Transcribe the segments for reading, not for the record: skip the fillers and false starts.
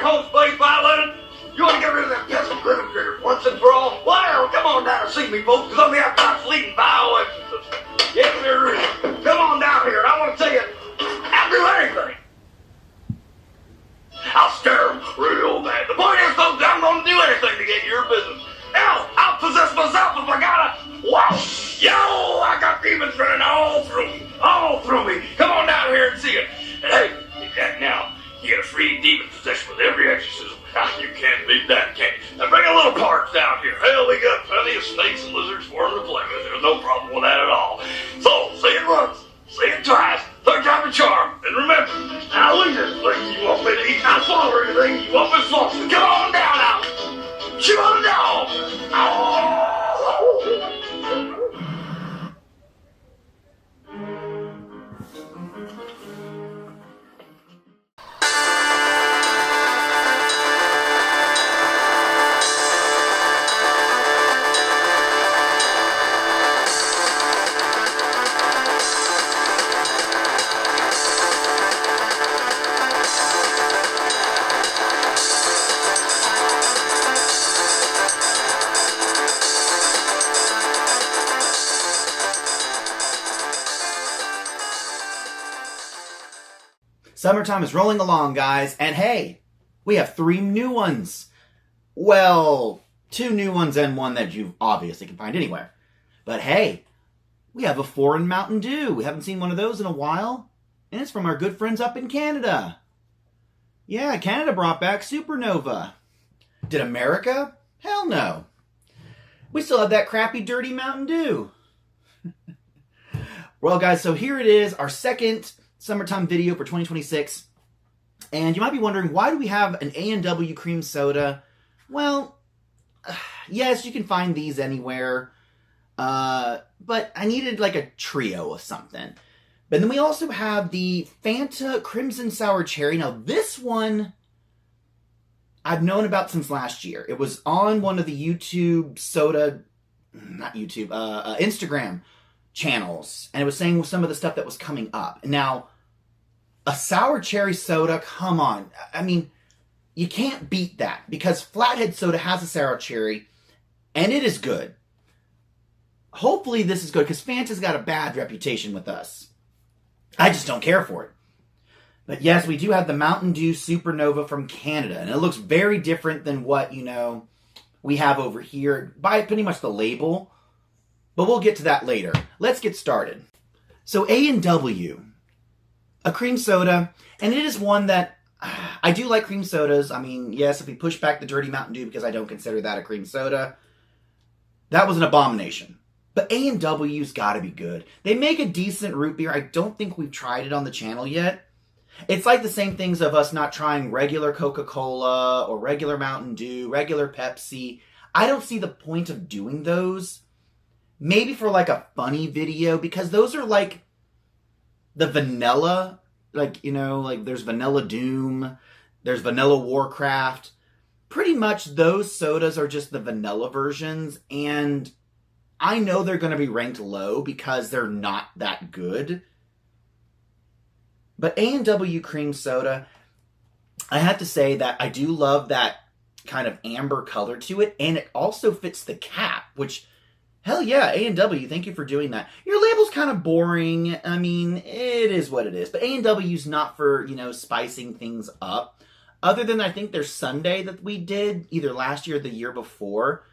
your home space violated? You want to get rid of that pesky critter critter once and for all? Well, come on down and see me, folks, because I'm the outside fleeting bioexorcist. Yes, there is. Come on down here, and I want to tell you, I'll do anything. I'll scare them real bad. The point is, folks, I'm going to do anything to get your business. Hell, I'll possess myself if I gotta. Wow! Yo, I got demons running all through me. All through me. Come on down here and see it. And hey, exact now, you get a free demon possession with every exorcism. You can't beat that, can you? Now bring a little parts down here. Hell, we got plenty of snakes and lizards for them to play with. There's no problem with that at all. So, say it once, say it twice, third time a charm. And remember, I'll eat anything you want me to eat. I'll swallow anything you want me to swallow. So come on down now. Chew on it down. Oh. Summertime is rolling along, guys, and hey, we have 3 new ones. Well, 2 new ones and one that you obviously can find anywhere. But hey, we have a foreign Mountain Dew. We haven't seen one of those in a while, and it's from our good friends up in Canada. Yeah, Canada brought back SUPERNOVA. Did America? Hell no. We still have that crappy, dirty Mountain Dew. Well, guys, so here it is, our second summertime video for 2026. And you might be wondering, why do we have an A&W cream soda? Well, yes, you can find these anywhere. But I needed like a trio of something. But then we also have the Fanta Crimson Sour Cherry. Now this one I've known about since last year. It was on one of the Instagram channels. And it was saying some of the stuff that was coming up. Now, a sour cherry soda, come on. I mean, you can't beat that because Flathead Soda has a sour cherry and it is good. Hopefully this is good because Fanta's got a bad reputation with us. I just don't care for it. But yes, we do have the Mountain Dew SUPERNOVA from Canada, and it looks very different than what, we have over here by pretty much the label. But we'll get to that later. Let's get started. So A&W, a cream soda, and it is one that I do like cream sodas. I mean, yes, if we push back the dirty Mountain Dew because I don't consider that a cream soda, that was an abomination. But A&W's got to be good. They make a decent root beer. I don't think we've tried it on the channel yet. It's like the same things of us not trying regular Coca-Cola or regular Mountain Dew, regular Pepsi. I don't see the point of doing those. Maybe for like a funny video, because those are like the vanilla, like there's Vanilla Doom, there's Vanilla Warcraft. Pretty much those sodas are just the vanilla versions, and I know they're going to be ranked low because they're not that good. But A&W cream soda, I have to say that I do love that kind of amber color to it, and it also fits the cap, which, hell yeah, A&W, thank you for doing that. Your label's kind of boring. I mean, it is what it is. But A&W's not for, spicing things up. Other than, I think, their Sunday that we did, either last year or the year before.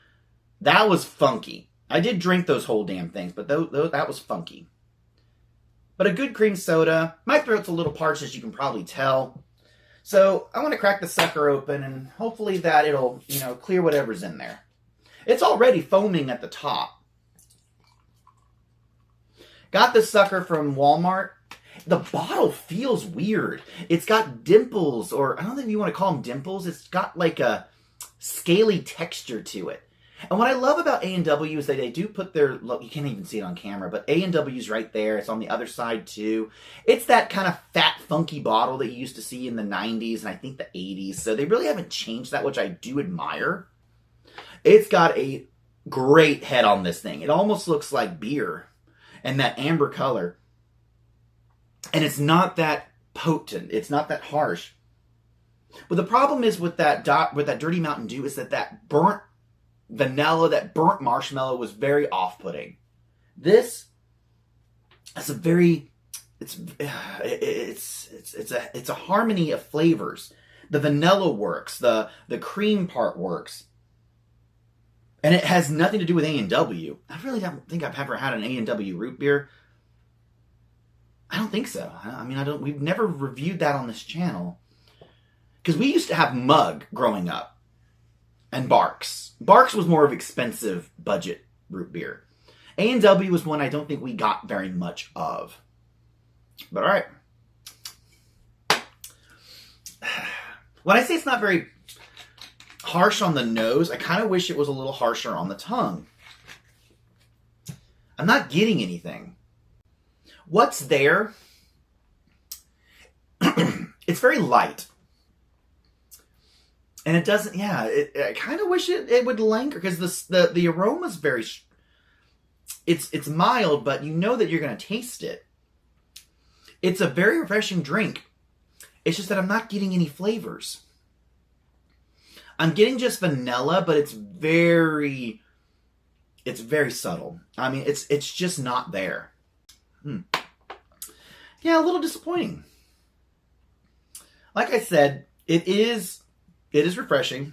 That was funky. I did drink those whole damn things, but that was funky. But a good cream soda. My throat's a little parched, as you can probably tell. So I want to crack the sucker open, and hopefully that it'll, clear whatever's in there. It's already foaming at the top. Got this sucker from Walmart. The bottle feels weird. It's got dimples, or I don't think you want to call them dimples. It's got like a scaly texture to it. And what I love about A&W is that they do put their, look, you can't even see it on camera, but A&W's right there. It's on the other side too. It's that kind of fat, funky bottle that you used to see in the 90s and I think the 80s. So they really haven't changed that, which I do admire. It's got a great head on this thing. It almost looks like beer and that amber color. And it's not that potent. It's not that harsh. But the problem is with that Dirty Mountain Dew is that burnt vanilla, that burnt marshmallow was very off-putting. This is a very, it's a harmony of flavors. The vanilla works, the cream part works. And it has nothing to do with A&W. I really don't think I've ever had an A&W root beer. I don't think so. I mean, we've never reviewed that on this channel. Because we used to have Mug growing up. And Barks. Barks was more of expensive budget root beer. A&W was one I don't think we got very much of. But alright. When I say it's not very harsh on the nose, I kind of wish it was a little harsher on the tongue. I'm not getting anything. What's there? It's very light. And it doesn't, yeah, I kind of wish it would linger, because the aroma's very, it's mild, but you know that you're going to taste it. It's a very refreshing drink. It's just that I'm not getting any flavors. I'm getting just vanilla, but it's very subtle. I mean, it's just not there. Yeah, a little disappointing. Like I said, it is refreshing.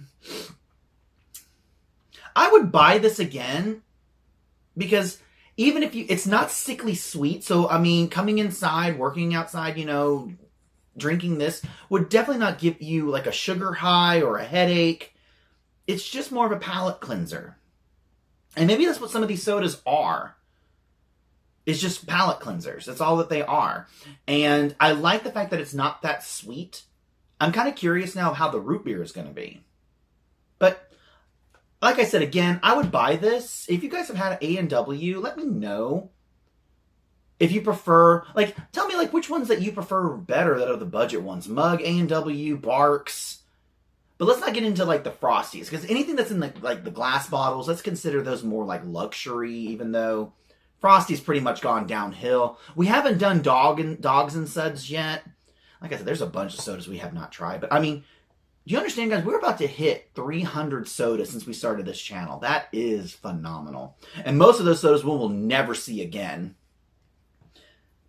I would buy this again, because even if it's not sickly sweet. So, I mean, coming inside, working outside, drinking this would definitely not give you like a sugar high or a headache. It's just more of a palate cleanser. And maybe that's what some of these sodas are. It's just palate cleansers. That's all that they are. And I like the fact that it's not that sweet. I'm kind of curious now how the root beer is going to be. But like I said, again, I would buy this. If you guys have had A&W, let me know. If you prefer, tell me which ones that you prefer better that are the budget ones. Mug, A&W, Barks. But let's not get into the Frosties, because anything that's in the glass bottles, let's consider those more like luxury, even though Frosty's pretty much gone downhill. We haven't done Dogs and Suds yet. Like I said, there's a bunch of sodas we have not tried. But I mean, do you understand, guys? We're about to hit 300 sodas since we started this channel. That is phenomenal. And most of those sodas we will never see again.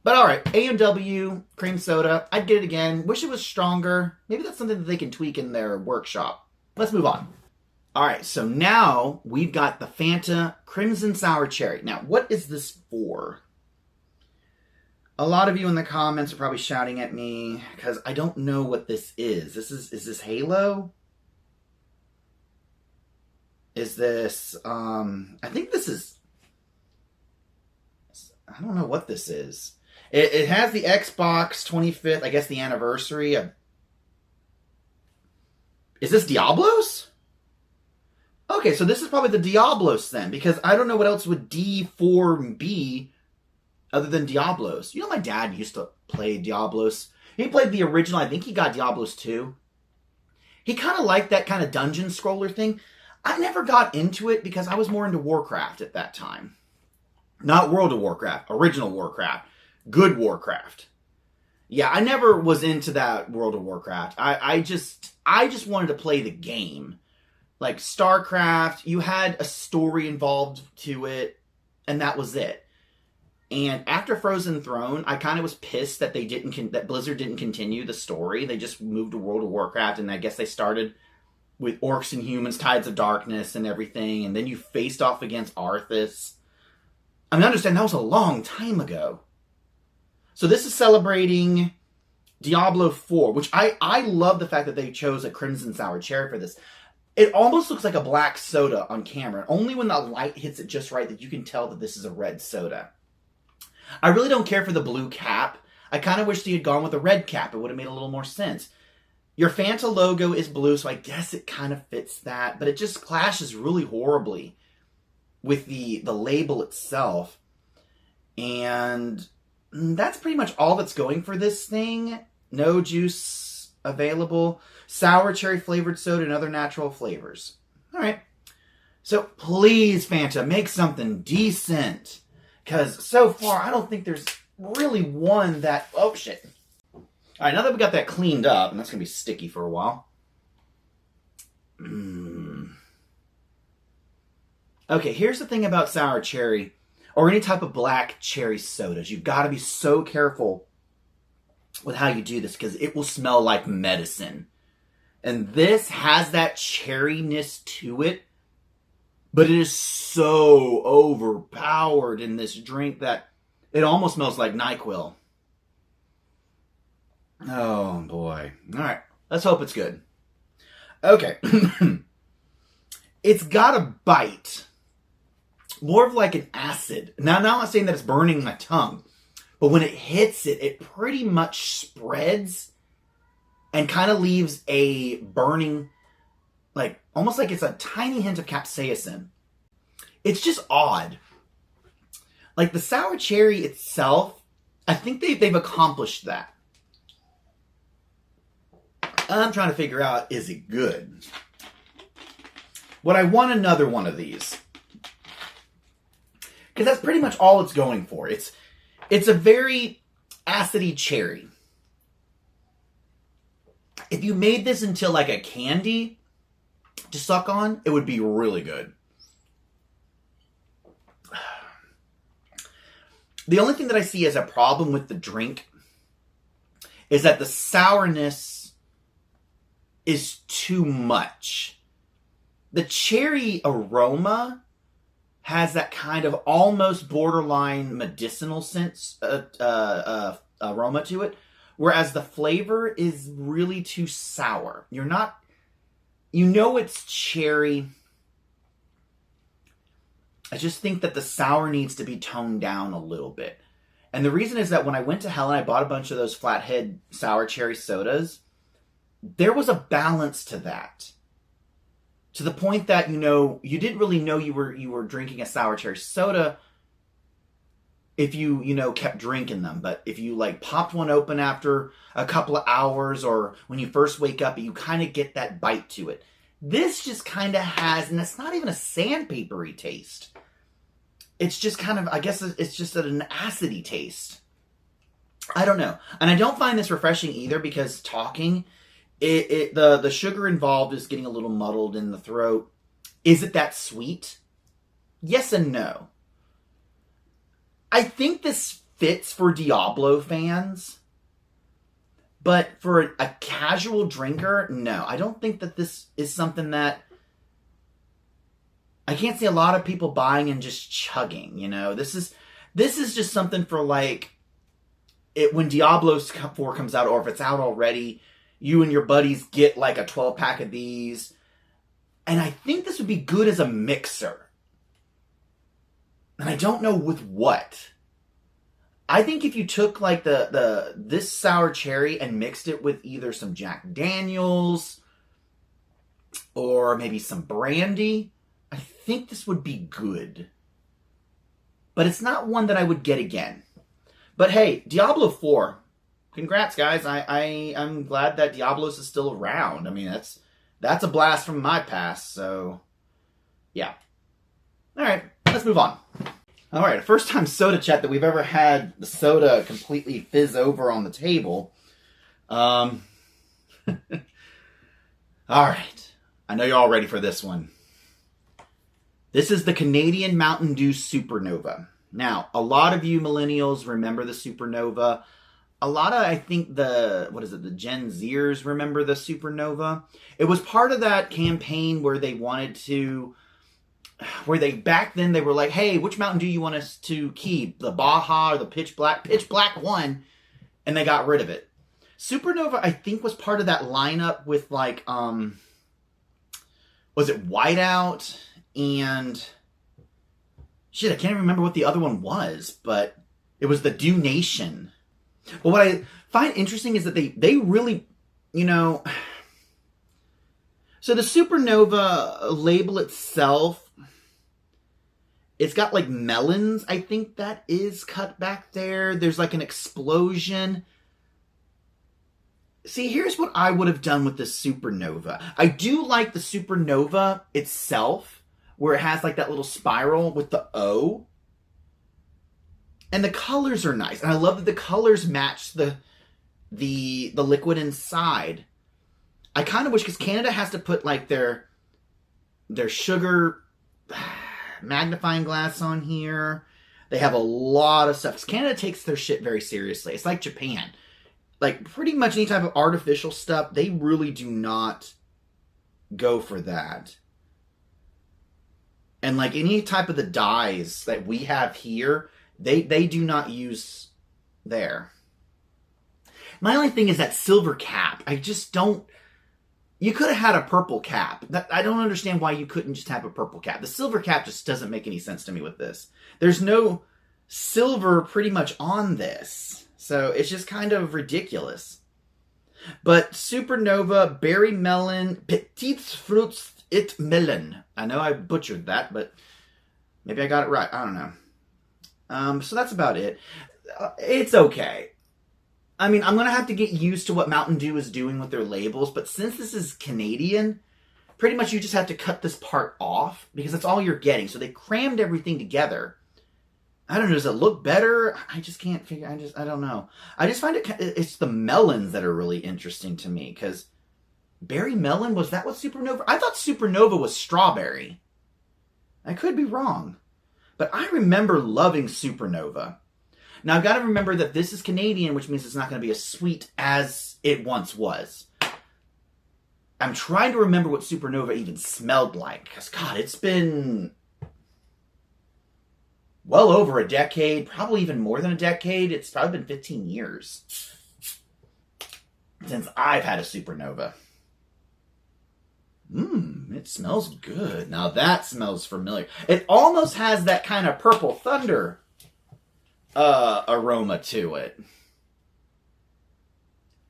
But alright, A&W, cream soda. I'd get it again. Wish it was stronger. Maybe that's something that they can tweak in their workshop. Let's move on. Alright, so now we've got the Fanta Crimson Sour Cherry. Now, what is this for? A lot of you in the comments are probably shouting at me because I don't know what this is. Is this Halo? Is this, I think this is, I don't know what this is. It has the Xbox 25th, I guess the anniversary. Is this Diablos? Okay, so this is probably the Diablos then, because I don't know what else would D4 be other than Diablos. You know, my dad used to play Diablos. He played the original. I think he got Diablos 2. He kind of liked that kind of dungeon scroller thing. I never got into it because I was more into Warcraft at that time. Not World of Warcraft, original Warcraft. Good Warcraft. Yeah, I never was into that World of Warcraft. I just wanted to play the game. Like StarCraft, you had a story involved to it, and that was it. And after Frozen Throne, I kind of was pissed that that Blizzard didn't continue the story. They just moved to World of Warcraft, and I guess they started with Orcs and Humans, Tides of Darkness, and everything, and then you faced off against Arthas. I mean, understand, that was a long time ago. So this is celebrating Diablo 4, which I love the fact that they chose a Crimson Sour Cherry for this. It almost looks like a black soda on camera. Only when the light hits it just right that you can tell that this is a red soda. I really don't care for the blue cap. I kind of wish they had gone with a red cap. It would have made a little more sense. Your Fanta logo is blue, so I guess it kind of fits that. But it just clashes really horribly with the label itself. And that's pretty much all that's going for this thing. No juice available. Sour cherry flavored soda and other natural flavors. Alright. So please, Fanta, make something decent. Because so far, I don't think there's really one that... Oh, shit. Alright, now that we got that cleaned up, and that's going to be sticky for a while. Okay, here's the thing about sour cherry, or any type of black cherry sodas. You've got to be so careful with how you do this, because it will smell like medicine. And this has that cherryness to it, but it is so overpowered in this drink that it almost smells like NyQuil. Oh, boy. All right, let's hope it's good. Okay. It's got a bite. More of like an acid. Now, I'm not saying that it's burning my tongue, but when it hits it, it pretty much spreads and kind of leaves a burning, like, almost like it's a tiny hint of capsaicin. It's just odd. Like, the sour cherry itself, I think they've accomplished that. I'm trying to figure out, is it good? Would I want another one of these? Because that's pretty much all it's going for. It's a very acidy cherry. If you made this into like a candy to suck on, it would be really good. The only thing that I see as a problem with the drink is that the sourness is too much. The cherry aroma has that kind of almost borderline medicinal sense aroma to it, whereas the flavor is really too sour. You're not, you know it's cherry. I just think that the sour needs to be toned down a little bit. And the reason is that when I went to Helen, I bought a bunch of those flathead sour cherry sodas. There was a balance to that. To the point that, you know, you didn't really know you were drinking a sour cherry soda if you kept drinking them. But if you like popped one open after a couple of hours, or when you first wake up, you kind of get that bite to it. This just kind of has, and it's not even a sandpapery taste. It's just kind of, I guess it's just an acidy taste. I don't know. And I don't find this refreshing either, because talking, the sugar involved is getting a little muddled in the throat. Is it that sweet? Yes and no. I think this fits for Diablo fans, but for a casual drinker, no. I don't think that this is something that I can't see a lot of people buying and just chugging, you know. This is just something for like it when Diablo 4 comes out, or if it's out already, you and your buddies get like a 12-pack of these. And I think this would be good as a mixer. And I don't know with what. I think if you took like this sour cherry and mixed it with either some Jack Daniels or maybe some brandy, I think this would be good. But it's not one that I would get again. But hey, Diablo 4, congrats guys. I'm glad that Diablos is still around. I mean, that's a blast from my past, so yeah. Alright, let's move on. Alright, first time soda chat that we've ever had the soda completely fizz over on the table. Alright, I know you're all ready for this one. This is the Canadian Mountain Dew Supernova. Now, a lot of you millennials remember the Supernova. A lot of, I think, the Gen Zers remember the Supernova. It was part of that campaign where they wanted to, back then they were like, hey, which Mountain Dew you want us to keep? The Baja or the Pitch Black? Pitch Black won, and they got rid of it. Supernova, I think, was part of that lineup with like, was it Whiteout and, shit, I can't even remember what the other one was, but it was the Dew Nation. But what I find interesting is that they really, you know, so the Supernova label itself, it's got like melons, I think that is cut back there. There's like an explosion. See, here's what I would have done with the Supernova. I do like the Supernova itself, where it has like that little spiral with the O. And the colors are nice. And I love that the colors match the liquid inside. I kind of wish, because Canada has to put like their sugar magnifying glass on here. They have a lot of stuff. 'Cause Canada takes their shit very seriously. It's like Japan. Like, pretty much any type of artificial stuff, they really do not go for that. And like any type of the dyes that we have here, they do not use there. My only thing is that silver cap. I just don't... You could have had a purple cap. I don't understand why you couldn't just have a purple cap. The silver cap just doesn't make any sense to me with this. There's no silver pretty much on this. So it's just kind of ridiculous. But Supernova, berry melon, petits fruits it melon. I know I butchered that, but maybe I got it right. I don't know. So that's about it. It's okay. I mean, I'm going to have to get used to what Mountain Dew is doing with their labels, but since this is Canadian, pretty much you just have to cut this part off because that's all you're getting. So they crammed everything together. I don't know, does it look better? I just can't figure, I don't know. I just find it's the melons that are really interesting to me because berry melon, was that what Supernova? I thought Supernova was strawberry. I could be wrong, but I remember loving Supernova. Now, I've got to remember that this is Canadian, which means it's not going to be as sweet as it once was. I'm trying to remember what Supernova even smelled like. Because, God, it's been well over a decade. Probably even more than a decade. It's probably been 15 years since I've had a Supernova. It smells good. Now, that smells familiar. It almost has that kind of Purple Thunder aroma to it.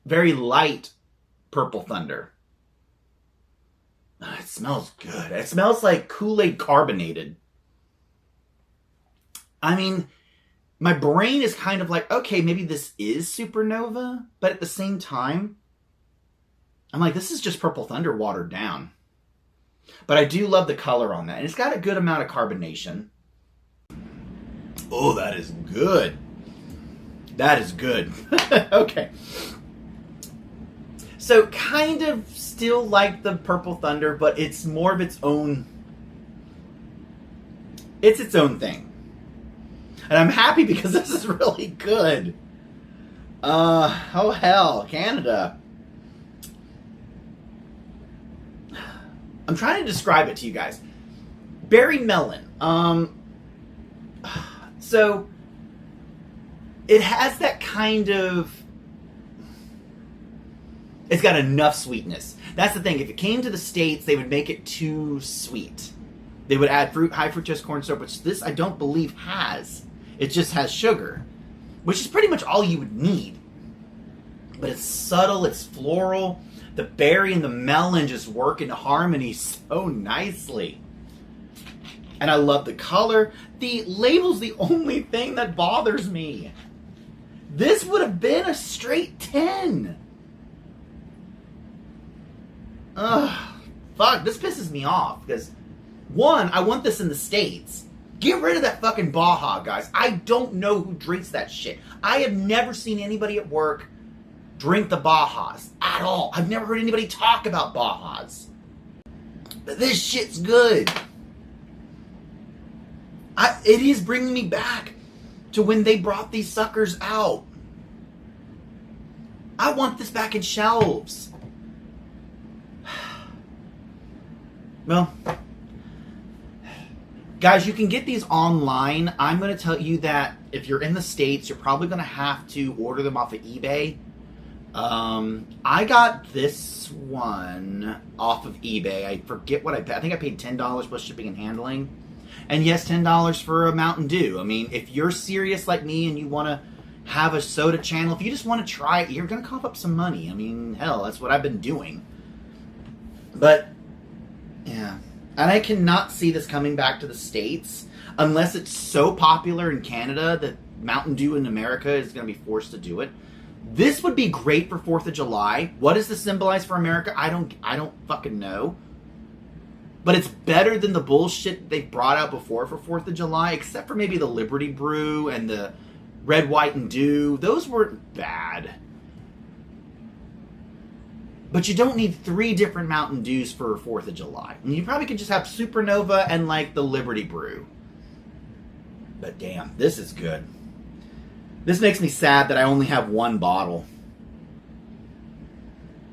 Very light Purple Thunder. It smells good. It smells like Kool-Aid carbonated. I mean, my brain is kind of like, okay, maybe this is Supernova, but at the same time, I'm like, this is just Purple Thunder watered down. But I do love the color on that. And it's got a good amount of carbonation. Oh, that is good. That is good. Okay. So, kind of still like the Purple Thunder, but it's more of its own... It's its own thing. And I'm happy because this is really good. Oh hell, Canada. I'm trying to describe it to you guys. Berry melon. So, it has that kind of... It's got enough sweetness. That's the thing. If it came to the States, they would make it too sweet. They would add high fructose corn syrup, which this I don't believe has. It just has sugar, which is pretty much all you would need. But it's subtle, it's floral. The berry and the melon just work in harmony so nicely. And I love the color. The label's the only thing that bothers me. This would have been a straight 10. Ugh. Fuck, this pisses me off. Because, one, I want this in the States. Get rid of that fucking Baja, guys. I don't know who drinks that shit. I have never seen anybody at work drink the Bajas. At all. I've never heard anybody talk about Bajas. But this shit's good. It is bringing me back to when they brought these suckers out. I want this back in shelves. Well, guys, you can get these online. I'm going to tell you that if you're in the States, you're probably going to have to order them off of eBay. I got this one off of eBay. I forget what I paid. I think I paid $10 plus shipping and handling. And yes, $10 for a Mountain Dew. I mean, if you're serious like me and you want to have a soda channel, if you just want to try it, you're going to cough up some money. I mean, hell, that's what I've been doing. But, yeah. And I cannot see this coming back to the States unless it's so popular in Canada that Mountain Dew in America is going to be forced to do it. This would be great for 4th of July. What does this symbolize for America? I don't fucking know. But it's better than the bullshit they brought out before for 4th of July, except for maybe the Liberty Brew and the Red, White, and Dew. Those weren't bad. But you don't need 3 different Mountain Dews for 4th of July. And you probably could just have Supernova and like the Liberty Brew. But damn, this is good. This makes me sad that I only have 1 bottle.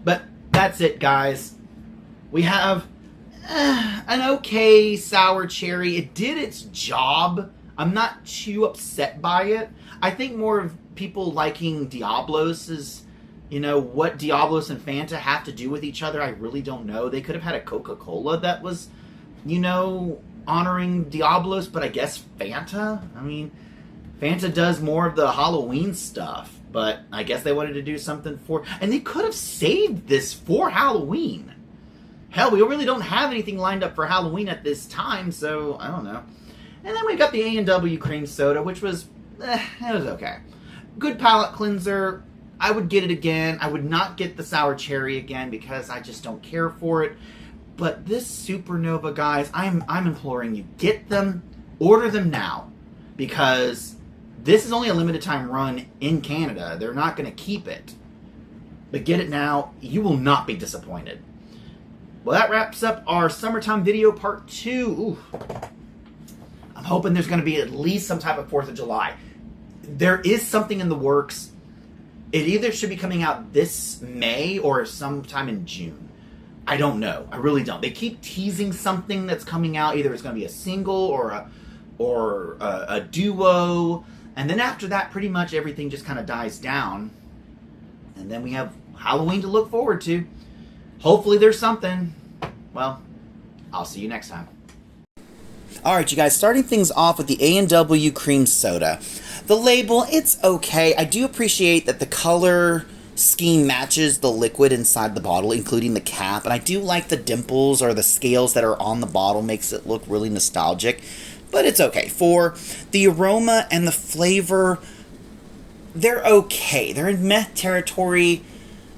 But that's it, guys. We have an okay sour cherry. It did its job. I'm not too upset by it. I think more of people liking Diablos is, you know, what Diablos and Fanta have to do with each other. I really don't know. They could have had a Coca-Cola that was, you know, honoring Diablos, but I guess Fanta? I mean, Fanta does more of the Halloween stuff, but I guess they wanted to do something for... And they could have saved this for Halloween. Hell, we really don't have anything lined up for Halloween at this time, so I don't know. And then we got the A&W cream soda, which was... it was okay. Good palate cleanser. I would get it again. I would not get the sour cherry again because I just don't care for it. But this Supernova, guys, I'm imploring you, get them, order them now, because this is only a limited time run in Canada. They're not going to keep it. But get it now. You will not be disappointed. Well, that wraps up our summertime video part 2. Ooh. I'm hoping there's going to be at least some type of 4th of July. There is something in the works. It either should be coming out this May or sometime in June. I don't know. I really don't. They keep teasing something that's coming out. Either it's going to be a single or a duo. And then after that, pretty much everything just kind of dies down. And then we have Halloween to look forward to. Hopefully there's something. Well, I'll see you next time. Alright, you guys, starting things off with the A&W cream soda. The label, it's okay. I do appreciate that the color scheme matches the liquid inside the bottle, including the cap. And I do like the dimples or the scales that are on the bottle. Makes it look really nostalgic. But it's okay. For the aroma and the flavor, they're okay. They're in meth territory.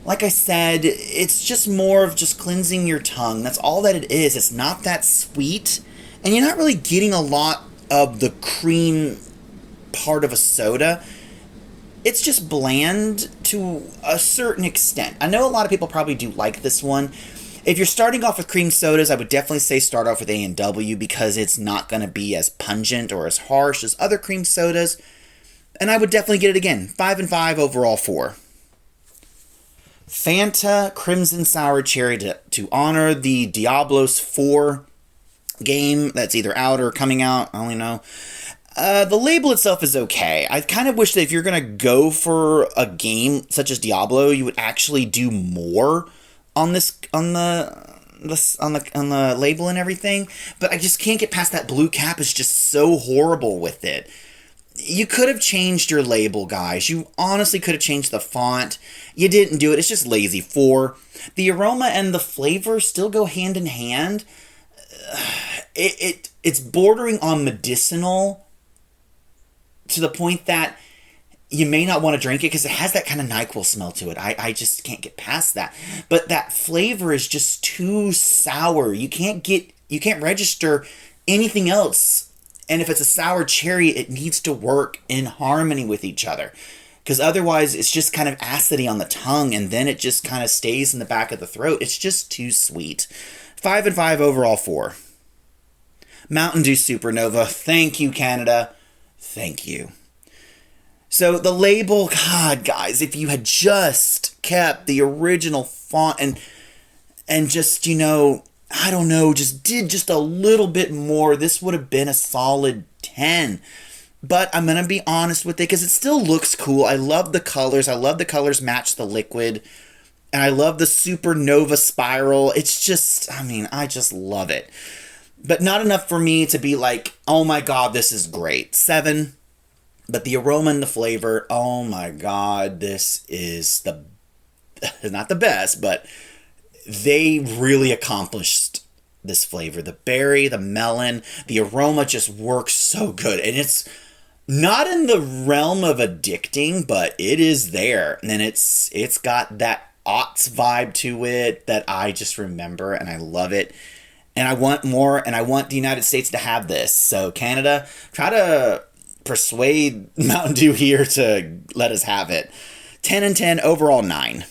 Like I said, it's just more of just cleansing your tongue. That's all that it is. It's not that sweet. And you're not really getting a lot of the cream part of a soda. It's just bland to a certain extent. I know a lot of people probably do like this one. If you're starting off with cream sodas, I would definitely say start off with A&W because it's not going to be as pungent or as harsh as other cream sodas. And I would definitely get it again. 5 and 5 overall 4. Fanta Crimson Sour Cherry to honor the Diablos 4 game that's either out or coming out. I only know. The label itself is okay. I kind of wish that if you're going to go for a game such as Diablo, you would actually do more on this on the label and everything. But I just can't get past that blue cap. Is just so horrible with it. You could have changed your label, guys. You honestly could have changed the font. You didn't do it. It's just lazy. 4. The aroma and the flavor still go hand in hand. It's bordering on medicinal to the point that you may not want to drink it because it has that kind of NyQuil smell to it. I just can't get past that. But that flavor is just too sour. You can't register anything else. And if it's a sour cherry, it needs to work in harmony with each other. Because otherwise, it's just kind of acidy on the tongue, and then it just kind of stays in the back of the throat. It's just too sweet. 5 and 5 overall 4. Mountain Dew Supernova. Thank you, Canada. Thank you. So the label, God, guys, if you had just kept the original font and just, I don't know, just did just a little bit more, this would have been a solid 10. But I'm going to be honest with it because it still looks cool. I love the colors. I love the colors match the liquid. And I love the Supernova spiral. It's just, I just love it. But not enough for me to be like, oh my God, this is great. 7. But the aroma and the flavor, oh my God, this is not the best, but they really accomplished this flavor. The berry, the melon, the aroma just works so good. And it's not in the realm of addicting, but it is there. And it's got that aughts vibe to it that I just remember, and I love it. And I want more, and I want the United States to have this. So Canada, try to persuade Mountain Dew here to let us have it. 10 and 10, overall 9.